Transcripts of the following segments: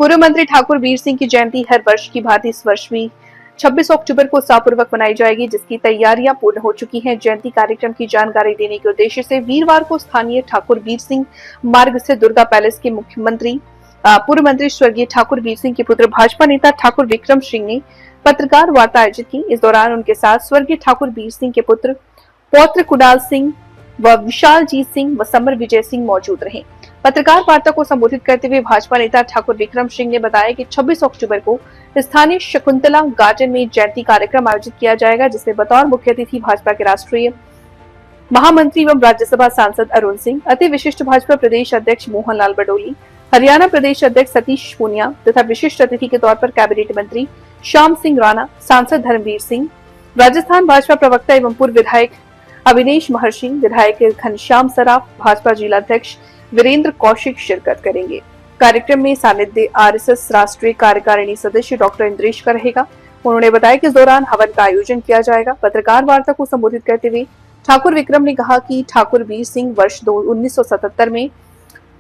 पूर्व मंत्री ठाकुर वीर सिंह की जयंती हर वर्ष की भांति इस वर्ष भी 26 अक्टूबर को उत्साहपूर्वक मनाई जाएगी, जिसकी तैयारियां पूर्ण हो चुकी हैं। जयंती कार्यक्रम की जानकारी देने के उद्देश्य से वीरवार को स्थानीय ठाकुर वीर सिंह मार्ग से दुर्गा पैलेस के पूर्व मंत्री स्वर्गीय ठाकुर वीर सिंह के पुत्र भाजपा नेता ठाकुर विक्रम सिंह ने पत्रकार वार्ता आयोजित की। इस दौरान उनके साथ स्वर्गीय ठाकुर वीर सिंह के पुत्र पौत्र कुणाल सिंह व विशालजीत सिंह व समर विजय सिंह मौजूद रहे। पत्रकार वार्ता को संबोधित करते हुए भाजपा नेता ठाकुर विक्रम सिंह ने बताया कि 26 अक्टूबर को स्थानीय शकुंतला गार्डन में जयंती कार्यक्रम आयोजित किया जाएगा, जिसमें बतौर मुख्य अतिथि भाजपा के राष्ट्रीय महामंत्री एवं राज्यसभा सांसद अरुण सिंह, अति विशिष्ट भाजपा प्रदेश अध्यक्ष मोहनलाल बडोली, हरियाणा प्रदेश अध्यक्ष सतीश पूनिया तथा विशिष्ट अतिथि के तौर पर कैबिनेट मंत्री श्याम सिंह राणा, सांसद धर्मवीर सिंह, राजस्थान भाजपा प्रवक्ता एवं पूर्व विधायक अविनेश महर्षि, विधायक घनश्याम सराफ, भाजपा जिला अध्यक्ष वीरेंद्र कौशिक शिरकत करेंगे। कार्यक्रम में सानिध्य आरएसएस राष्ट्रीय कार्यकारिणी सदस्य डॉक्टर इंद्रेश का रहेगा। उन्होंने बताया कि इस दौरान हवन का आयोजन किया जाएगा। पत्रकार वार्ता को संबोधित करते हुए ठाकुर विक्रम ने कहा कि ठाकुर वीर सिंह वर्ष 1977 में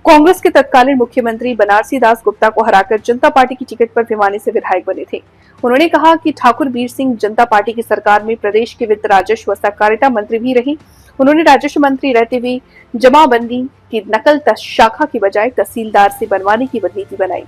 कांग्रेस के तत्कालीन मुख्यमंत्री बनारसी दास गुप्ता को हराकर जनता पार्टी की टिकट पर भिवानी से विधायक बने थे। उन्होंने कहा कि ठाकुर वीर सिंह जनता पार्टी की सरकार में प्रदेश के वित्त, राजस्व व सहकारिता मंत्री भी रहे। उन्होंने राजस्व मंत्री रहते हुए जमाबंदी की नकल शाखा की बजाय तहसीलदार से बनवाने की नीति बनाई।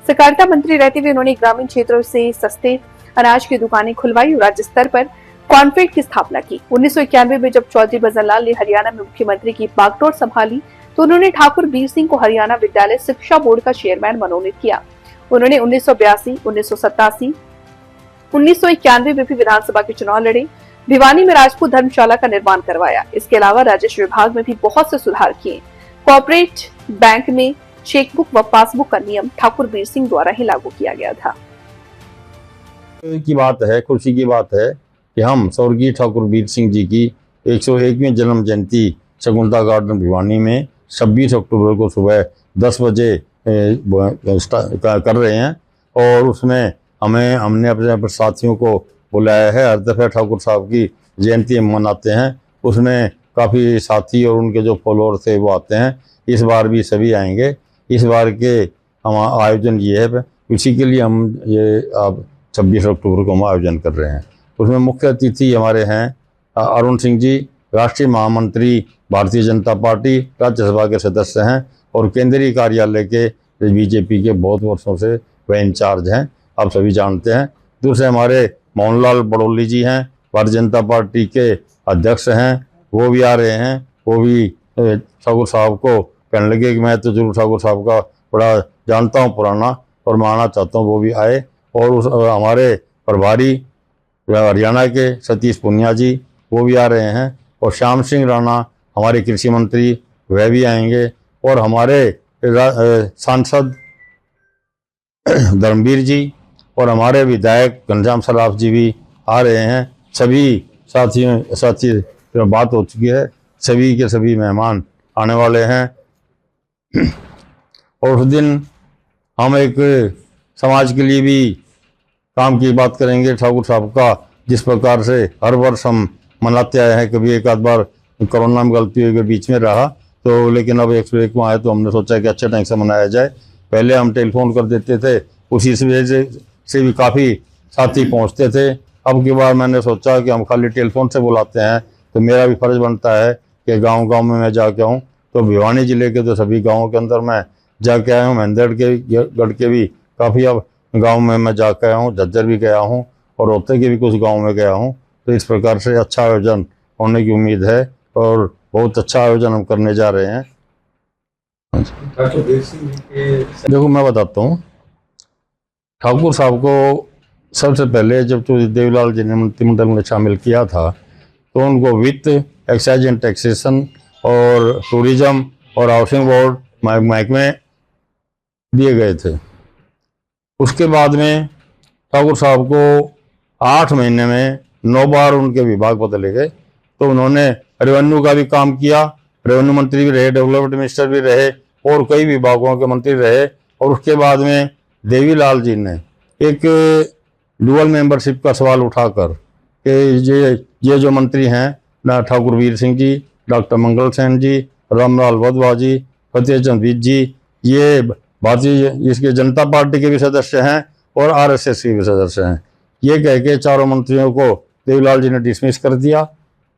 सहकारिता मंत्री रहते हुए उन्होंने ग्रामीण क्षेत्रों से सस्ते अनाज की दुकानें खुलवाई और राज्य स्तर पर कॉन्फेड की स्थापना की। 1991 में जब चौधरी भजनलाल ने हरियाणा में मुख्यमंत्री की बागडोर संभाली तो उन्होंने ठाकुर वीर सिंह को हरियाणा विद्यालय शिक्षा बोर्ड का चेयरमैन मनोनीत किया। उन्होंने 1982, 1987, 1991 में भी विधानसभा के चुनाव लड़े। भिवानी में राजपूत धर्मशाला का निर्माण करवाया। इसके अलावा राजस्व विभाग में भी बहुत से सुधार किए। कॉर्पोरेट बैंक में चेकबुक व पासबुक का नियम ठाकुर वीर सिंह द्वारा ही लागू किया गया था। की बात है, खुशी की बात है कि हम स्वर्गीय ठाकुर वीर सिंह जी की 101वीं जन्म जयंती शकुंतला गार्डन भिवानी में 26 अक्टूबर को सुबह 10 बजे कर रहे हैं और उसमें हमने अपने साथियों को बुलाया है। हर दफ़ा ठाकुर साहब की जयंती हम मनाते हैं, उसमें काफ़ी साथी और उनके जो फॉलोअर थे वो आते हैं। इस बार भी सभी आएंगे। इस बार के हम आयोजन ये है, इसी के लिए हम ये अब 26 अक्टूबर को हम आयोजन कर रहे हैं। उसमें मुख्य अतिथि हमारे हैं अरुण सिंह जी, राष्ट्रीय महामंत्री भारतीय जनता पार्टी, राज्यसभा के सदस्य हैं और केंद्रीय कार्यालय के बीजेपी के बहुत वर्षों से वह इंचार्ज हैं, आप सभी जानते हैं। दूसरे हमारे मोहनलाल बडोली जी हैं, भारतीय जनता पार्टी के अध्यक्ष हैं, वो भी आ रहे हैं। वो भी ठाकुर साहब को कहने लगे कि मैं तो जरूर ठाकुर साहब का बड़ा जानता हूँ पुराना और मैं आना चाहता हूँ, वो भी आए। और उस हमारे प्रभारी हरियाणा के सतीश पूनिया जी वो भी आ रहे हैं और श्याम सिंह राणा हमारे कृषि मंत्री वह भी आएंगे और हमारे सांसद धर्मवीर जी और हमारे विधायक घनश्याम सराफ जी भी आ रहे हैं। सभी साथी बात हो चुकी है, सभी के सभी मेहमान आने वाले हैं। और उस दिन हम एक समाज के लिए भी काम की बात करेंगे ठाकुर साहब का, जिस प्रकार से हर वर्ष हम मनाते आए हैं। कभी एक आध बार कोरोना में गलती हुई बीच में रहा तो, लेकिन अब 101 में आए तो हमने सोचा कि अच्छे ढंग से मनाया जाए। पहले हम टेलीफोन कर देते थे, उसी से भी काफ़ी साथी पहुंचते थे। अब की बार मैंने सोचा कि हम खाली टेलीफोन से बुलाते हैं तो मेरा भी फर्ज बनता है कि गांव-गांव में मैं जाके आऊँ। तो भिवानी जिले के तो सभी गाँवों के अंदर मैं जाके आया हूँ, महेंद्रगढ़ के भी काफ़ी अब गाँव में मैं जाके आया हूँ, झज्जर भी गया हूँ और रोहतक के भी कुछ गाँव में गया हूँ। तो इस प्रकार से अच्छा आयोजन होने की उम्मीद है और बहुत अच्छा आयोजन हम करने जा रहे हैं। देखो मैं बताता हूँ, ठाकुर साहब को सबसे पहले जब तो देवीलाल जी ने मंत्रिमंडल में शामिल किया था तो उनको वित्त, एक्साइज एंड टैक्सेशन और टूरिज्म और हाउसिंग बोर्ड महकमे दिए गए थे। उसके बाद में ठाकुर साहब को 8 महीने में 9 बार उनके विभाग बदले गए। तो उन्होंने रेवेन्यू का भी काम किया, रेवेन्यू मंत्री भी रहे, डेवलपमेंट मिनिस्टर भी रहे और कई विभागों के मंत्री रहे। और उसके बाद में देवीलाल जी ने एक डुअल मेंबरशिप का सवाल उठाकर कि ये जो मंत्री हैं ना, ठाकुर वीर सिंह जी, डॉक्टर मंगल सेन जी, रामलाल वधवा जी, फतेह चंद विज जी, ये भारतीय इसके जनता पार्टी के भी सदस्य हैं और आरएसएस के भी सदस्य हैं। ये कह के चारों मंत्रियों को देवीलाल जी ने डिसमिस कर दिया।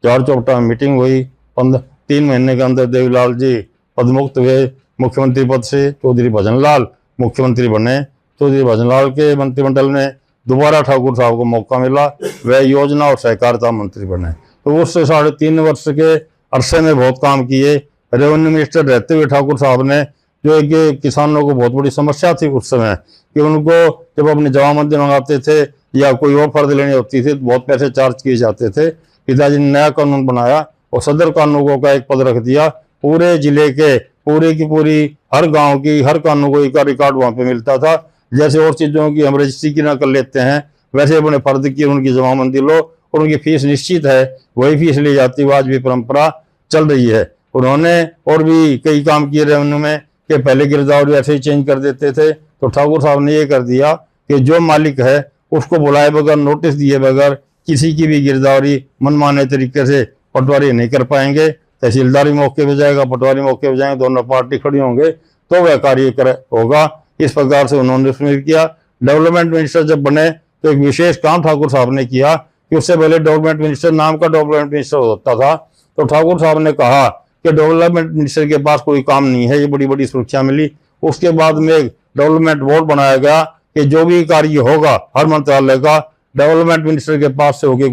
चौपटा में मीटिंग हुई। 3 महीने के अंदर देवीलाल जी पदमुक्त हुए मुख्यमंत्री पद से। चौधरी भजनलाल मुख्यमंत्री बने। चौधरी भजनलाल के मंत्रिमंडल में दोबारा ठाकुर साहब को मौका मिला, वह योजना और सहकारिता मंत्री बने। तो उस 3.5 वर्ष के अरसे में बहुत काम किए। रेवेन्यू मिनिस्टर रहते हुए ठाकुर साहब ने, जो एक किसानों को बहुत बड़ी समस्या थी उस समय कि उनको जब अपनी जमाबंदी मंगाते थे या कोई और फर्ज लेनी होती थी तो बहुत पैसे चार्ज किए जाते थे। पिताजी ने नया कानून बनाया और सदर कानूनों का एक पद रख दिया। पूरे जिले के पूरी की पूरी हर गांव की हर कानून का रिकॉर्ड वहां पे मिलता था। जैसे और चीजों की हम रजिस्ट्री की ना कर लेते हैं, वैसे अपने फर्ज की उनकी जमाबंदी लो और उनकी फीस निश्चित है, वही फीस ली जाती। आज भी परंपरा चल रही है। उन्होंने और भी कई काम किए रेवेन्यू में कि पहले गिरदावरी ऐसे ही चेंज कर देते थे, तो ठाकुर साहब ने ये कर दिया कि जो मालिक है उसको बुलाए बगैर, नोटिस दिए बगैर किसी की भी गिरदावरी मनमाने तरीके से पटवारी नहीं कर पाएंगे। तहसीलदारी मौके पे जाएगा, पटवारी मौके पे जाएंगे, दोनों पार्टी खड़ी होंगे तो वह कार्य होगा। इस प्रकार से उन्होंने उसमें किया। डेवलपमेंट मिनिस्टर जब बने तो एक विशेष काम ठाकुर साहब ने किया कि उससे पहले डेवलपमेंट मिनिस्टर नाम का डेवलपमेंट मिनिस्टर होता था। तो ठाकुर साहब ने कहा कि डेवलपमेंट मिनिस्टर के पास कोई काम नहीं है, ये बड़ी बड़ी सुरक्षा मिली। उसके बाद में एक डेवलपमेंट बोर्ड बनाया गया कि जो भी कार्य होगा हर मंत्रालय का डेवलपमेंट मिनिस्टर के पास से होकर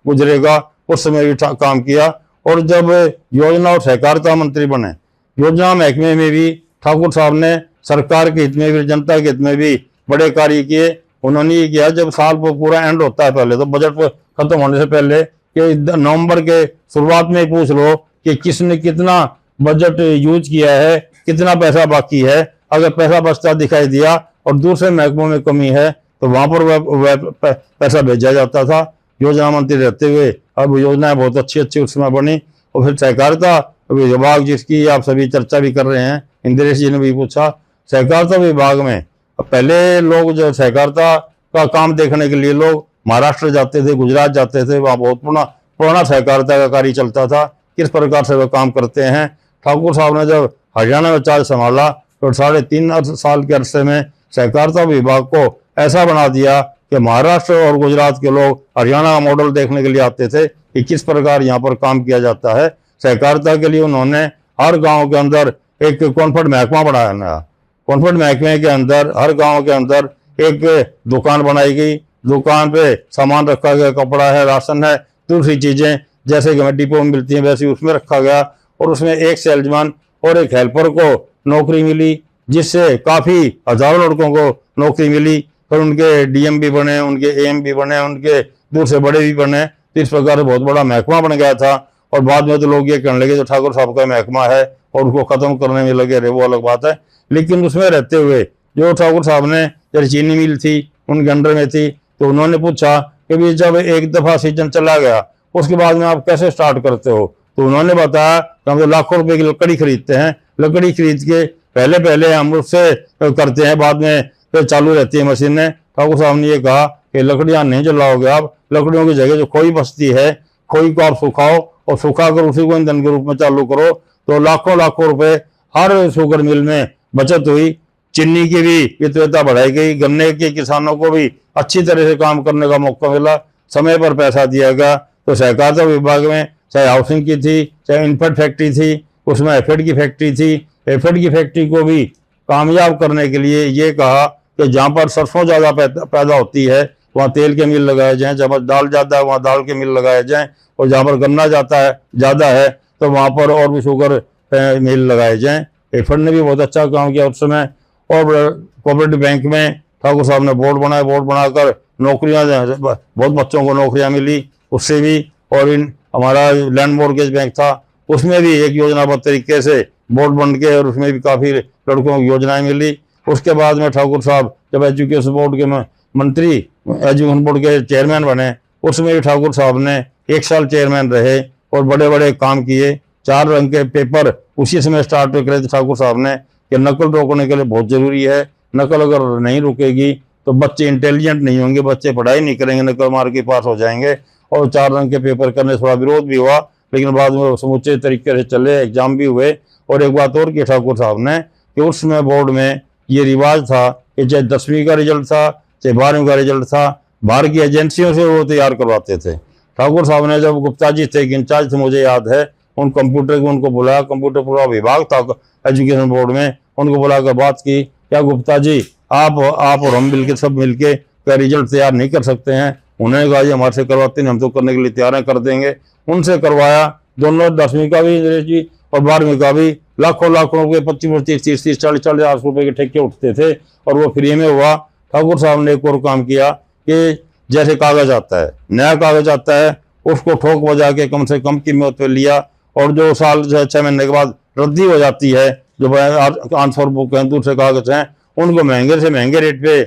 गुजरेगा। उस समय भी काम किया। और जब योजना और सहकारिता मंत्री बने, योजना महकमे में भी ठाकुर साहब ने सरकार के हित में भी, जनता के हित में भी बड़े कार्य किए। उन्होंने ये किया, जब साल पूरा एंड होता है, पहले तो बजट खत्म होने से पहले कि नवंबर के शुरुआत में पूछ लो कि किसने कितना बजट यूज किया है, कितना पैसा बाकी है। अगर पैसा बचता दिखाई दिया और दूसरे महकमों में कमी है तो वहां पर वह पैसा भेजा जाता था। योजना मंत्री रहते हुए अब योजनाएं बहुत अच्छी अच्छी उस समय बनी। और फिर सहकारिता विभाग, जिसकी आप सभी चर्चा भी कर रहे हैं, इंद्रेश जी ने भी पूछा, सहकारिता विभाग में पहले लोग जो सहकारिता का काम देखने के लिए लोग महाराष्ट्र जाते थे, गुजरात जाते थे, वहाँ बहुत पुराना सहकारिता का कार्य चलता था, किस प्रकार से वह काम करते हैं। ठाकुर साहब ने जब हरियाणा में चार्ज संभाला तो 3.5 साल के अरसे में सहकारिता विभाग को ऐसा बना दिया कि महाराष्ट्र और गुजरात के लोग हरियाणा का मॉडल देखने के लिए आते थे कि किस प्रकार यहाँ पर काम किया जाता है। सहकारिता के लिए उन्होंने हर गांव के अंदर एक कॉन्फर्ट महकमा बनाया नया। कॉन्फर्ट महकमे के अंदर हर गांव के अंदर एक दुकान बनाई गई। दुकान पे सामान रखा गया, कपड़ा है, राशन है, दूसरी चीजें जैसे कि डिपो में मिलती हैं वैसे उसमें रखा गया। और उसमें एक सेल्समैन और एक हेल्पर को नौकरी मिली, जिससे काफी हजारों लड़कों को नौकरी मिली। और उनके डीएम भी बने, उनके एएम भी बने, उनके दूसरे बड़े भी बने। तो इस प्रकार से बहुत बड़ा महकमा बन गया था। और बाद में तो लोग ये कहने लगे जो ठाकुर साहब का महकमा है और उसको खत्म करने में लगे रहे, वो अलग बात है। लेकिन उसमें रहते हुए जो ठाकुर साहब ने, जब चीनी मिल थी उनके अंडर में थी, तो उन्होंने पूछा कि भी जब एक दफा सीजन चला गया उसके बाद में आप कैसे स्टार्ट करते हो। तो उन्होंने बताया कि हम तो लाखों रुपए की लकड़ी खरीदते हैं, लकड़ी खरीद के पहले हम उससे करते हैं, बाद में फिर चालू रहती है मशीनें। ठाकुर साहब ने ये कहा कि लकड़ियां नहीं जलाओगे आप, लकड़ियों की जगह जो खोई बचती है, खोई को आप सुखाओ और सुखाकर उसी को ईंधन के रूप में चालू करो। तो लाखों रुपए हर शुगर मिल में बचत हुई। चीनी की भी वित्तता बढ़ाई गई, गन्ने के किसानों को भी अच्छी तरह से काम करने का मौका मिला, समय पर पैसा दिया गया। तो सहकारिता विभाग में चाहे हाउसिंग की थी, चाहे इन्फेड फैक्ट्री थी, उसमें एफेड की फैक्ट्री थी। एफेड की फैक्ट्री को भी कामयाब करने के लिए ये कहा कि जहाँ पर सरसों ज़्यादा पैदा होती है वहाँ तेल के मिल लगाए जाएं, जहाँ पर दाल ज़्यादा है वहाँ दाल के मिल लगाए जाएं, और जहाँ पर गन्ना ज़्यादा है तो वहाँ पर और भी शुगर मिल लगाए जाएं। एफेड ने भी बहुत अच्छा काम किया उस समय। और कोऑपरेटिव बैंक में ठाकुर साहब ने बोर्ड बनाकर नौकरियां, बहुत बच्चों को नौकरियां मिली उससे भी। और हमारा लैंड मॉर्गेज बैंक था, उसमें भी एक योजनाबद्ध तरीके से बोर्ड बन के और उसमें भी काफ़ी लड़कों को योजनाएं मिली। उसके बाद में ठाकुर साहब जब एजुकेशन बोर्ड के मंत्री, एजुकेशन बोर्ड के चेयरमैन बने, उसमें भी ठाकुर साहब ने 1 साल चेयरमैन रहे और बड़े बड़े काम किए। 4 रंग के पेपर उसी समय स्टार्ट करे थे ठाकुर साहब ने कि नकल रोकने के लिए बहुत ज़रूरी है। नकल अगर नहीं रुकेगी तो बच्चे इंटेलिजेंट नहीं होंगे, बच्चे पढ़ाई नहीं करेंगे, नकल मार के पास हो जाएंगे। और 4 रंग के पेपर करने से थोड़ा विरोध भी हुआ, लेकिन बाद में समूचे तरीके से चले, एग्जाम भी हुए। और एक बात और की ठाकुर साहब ने कि उसमें बोर्ड में ये रिवाज था कि चाहे 10वीं का रिजल्ट था, चाहे 12वीं का रिजल्ट था, बाहर की एजेंसियों से वो तैयार करवाते थे। ठाकुर साहब ने जब गुप्ता जी थे, इंचार्ज थे, मुझे याद है, उन कंप्यूटर को उनको बुलाया, कंप्यूटर पूरा विभाग था एजुकेशन बोर्ड में, उनको बुलाकर बात की, क्या गुप्ता जी आप और हम मिलकर सब मिलके क्या रिजल्ट तैयार नहीं कर सकते हैं? उन्होंने कहा जी हमारे से करवाते नहीं, हम तो करने के लिए तैयार कर देंगे। उनसे करवाया, दोनों 10वीं का भी इंद्रेश जी और 12वीं का भी लाखों रुपये, 25 30 40 40 रुपए के ठेके उठते थे और वो फ्री में हुआ। ठाकुर साहब ने एक और काम किया कि जैसे कागज आता है, नया कागज आता है, उसको ठोक बजा के कम से कम कीमत पे लिया, और जो साल 6 महीने के बाद रद्दी हो जाती है, जो आंसर बुक हैं, दूसरे कागज हैं, उनको महंगे से महंगे रेट पे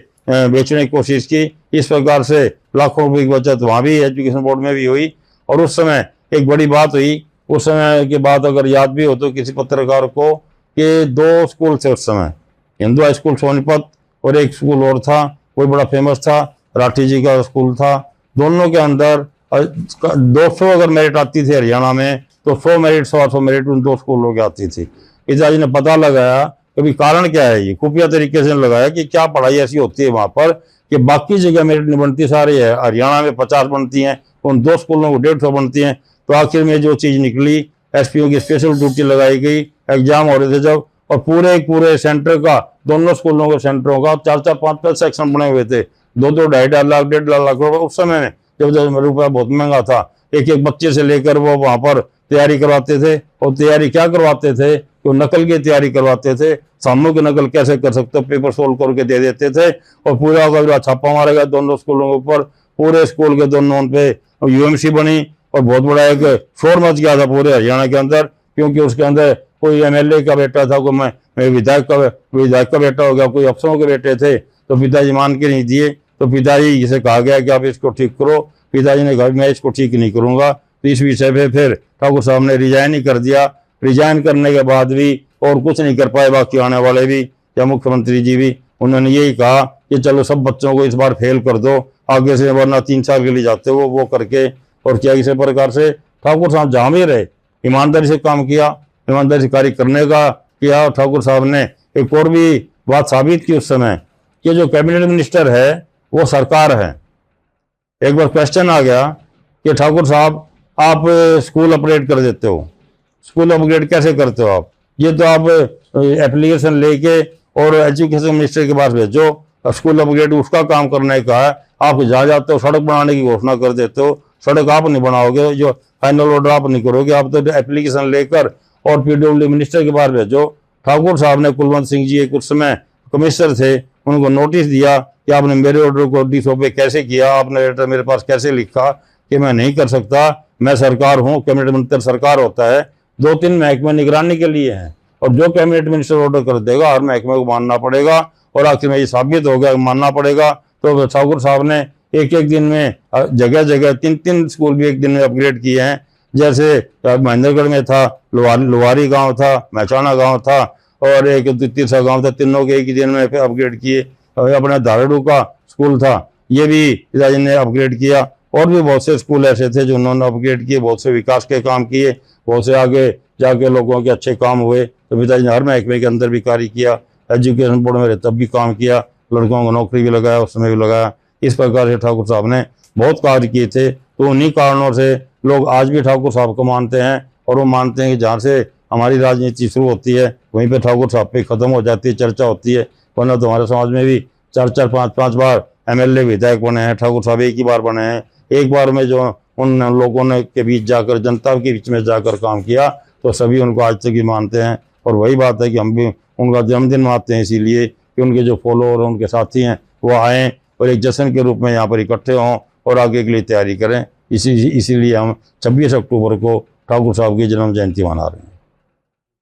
बेचने की कोशिश की। इस प्रकार से लाखों रुपए की बचत वहाँ भी एजुकेशन बोर्ड में भी हुई। और उस समय एक बड़ी बात हुई, उस समय की बात अगर याद भी हो तो किसी पत्रकार को, कि 2 स्कूल थे उस समय, हिंदू हाई स्कूल सोनीपत और एक स्कूल और था, वो बड़ा फेमस था, राठी जी का स्कूल था। दोनों के अंदर 200 अगर मेरिट आती थी हरियाणा में, तो 100 मेरिट 100 मेरिट उन 2 स्कूलों की आती थी। पिताजी ने पता लगाया कि कारण क्या है, ये खुफिया तरीके से लगाया कि क्या पढ़ाई ऐसी होती है वहाँ पर कि बाकी जगह मेरिट नहीं बनती, सारी है हरियाणा में 50 बनती हैं, उन 2 स्कूलों को 150 बनती हैं। तो आखिर में जो चीज़ निकली, एसपीओ की स्पेशल ड्यूटी लगाई गई, एग्जाम हो रहे थे जब, और पूरे सेंटर का, दोनों स्कूलों के सेंटरों का 4-4 5-5 सेक्शन बने हुए थे, 2-2 2.5 लाख 1.5 लाख रुपये उस समय में, जब रुपया बहुत महंगा था। एक बच्चे से लेकर वो वहाँ पर तैयारी करवाते थे, और तैयारी क्या करवाते थे, तो नकल की तैयारी करवाते थे। सामने की नकल कैसे कर सकते हो, पेपर सोल्व करके दे देते थे, और पूरा छापा मारा गया दोनों स्कूलों के ऊपर, पूरे स्कूल के दोनों पे यूएमसी बनी, और बहुत बड़ा एक शोर मच गया था पूरे हरियाणा के अंदर, क्योंकि उसके अंदर कोई एमएलए का बेटा था, कोई मैं विधायक का बेटा हो गया, कोई अफसरों के बेटे थे। तो पिताजी मान के नहीं दिए, तो पिताजी से कहा गया कि आप इसको ठीक करो। पिताजी ने कहा मैं इसको ठीक नहीं करूंगा। तो इस विषय पे फिर ठाकुर साहब ने रिजाइन ही कर दिया। रिजाइन करने के बाद भी और कुछ नहीं कर पाए बाकी आने वाले भी, या मुख्यमंत्री जी भी, उन्होंने यही कहा कि चलो सब बच्चों को इस बार फेल कर दो, आगे से वरना 3 साल के लिए जाते हो वो करके। और क्या इसी प्रकार से ठाकुर साहब जहाँ भी रहे ईमानदारी से काम किया, ईमानदारी से कार्य करने का किया। ठाकुर साहब ने एक और भी बात साबित की उस समय, कि जो कैबिनेट मिनिस्टर है वो सरकार है। एक बार क्वेश्चन आ गया कि ठाकुर साहब आप स्कूल अपग्रेड कर देते हो, स्कूल अपग्रेड कैसे करते हो आप? ये तो आप एप्लीकेशन लेके और एजुकेशन मिनिस्टर के पास भेजो, स्कूल अपग्रेड उसका काम करने का है। आप जहाँ जाते हो सड़क बनाने की घोषणा कर देते हो, सड़क आप नहीं बनाओगे, जो फाइनल ऑर्डर आप नहीं करोगे, आप तो एप्लीकेशन लेकर और पीडब्ल्यू मिनिस्टर के पास भेजो। ठाकुर साहब ने, कुलवंत सिंह जी एक उस समय कमिश्नर थे, उनको नोटिस दिया कि आपने मेरे ऑर्डर को डिसओबे कैसे किया, आपने लेटर मेरे पास कैसे लिखा कि मैं नहीं कर सकता, मैं सरकार हूँ, कैबिनेट मिनिस्टर सरकार होता है, 2-3 महकमे निगरानी के लिए हैं, और जो कैबिनेट मिनिस्टर ऑर्डर कर देगा हर महकमे को मानना पड़ेगा, और आखिर में ये साबित हो गया मानना पड़ेगा। तो ठाकुर साहब ने एक दिन में जगह जगह 3-3 स्कूल भी एक दिन में अपग्रेड किए हैं। जैसे महेंद्रगढ़ में था, लोहारी गांव था, महचाना गांव था, और एक तीसरा गांव था, तीनों के एक ही दिन में अपग्रेड किए। अपने धारड़ू का स्कूल था, ये भी पिताजी ने अपग्रेड किया। और भी बहुत से स्कूल ऐसे थे जो उन्होंने अपग्रेड किए, बहुत से विकास के काम किए, बहुत से आगे जाके लोगों के अच्छे काम हुए। तो पिताजी ने हर महकमे के अंदर भी कार्य किया, एजुकेशन बोर्ड में तब भी काम किया, लड़कों को नौकरी भी लगाया, उस समय भी लगाया। इस प्रकार से ठाकुर साहब ने बहुत कार्य किए थे। तो उन्हीं कारणों से लोग आज भी ठाकुर साहब को मानते हैं, और वो मानते हैं कि जहाँ से हमारी राजनीति शुरू होती है वहीं पे ठाकुर साहब पे ख़त्म हो जाती है, चर्चा होती है। वरना तो हमारे समाज में भी 4-4 5-5 बार एमएलए विधायक बने हैं, ठाकुर साहब एक ही बार बने हैं। एक बार में जो उन लोगों ने के बीच जाकर, जनता के बीच में जाकर काम किया, तो सभी उनको आज तक ही मानते हैं। और वही बात है कि हम भी उनका जन्मदिन मनाते हैं इसीलिए कि उनके जो फॉलोअर और उनके साथी हैं वो आएँ और एक जश्न के रूप में यहाँ पर इकट्ठे हों और आगे के लिए तैयारी करें। इसीलिए हम 26 अक्टूबर को ठाकुर साहब की जन्म जयंती मना रहे हैं।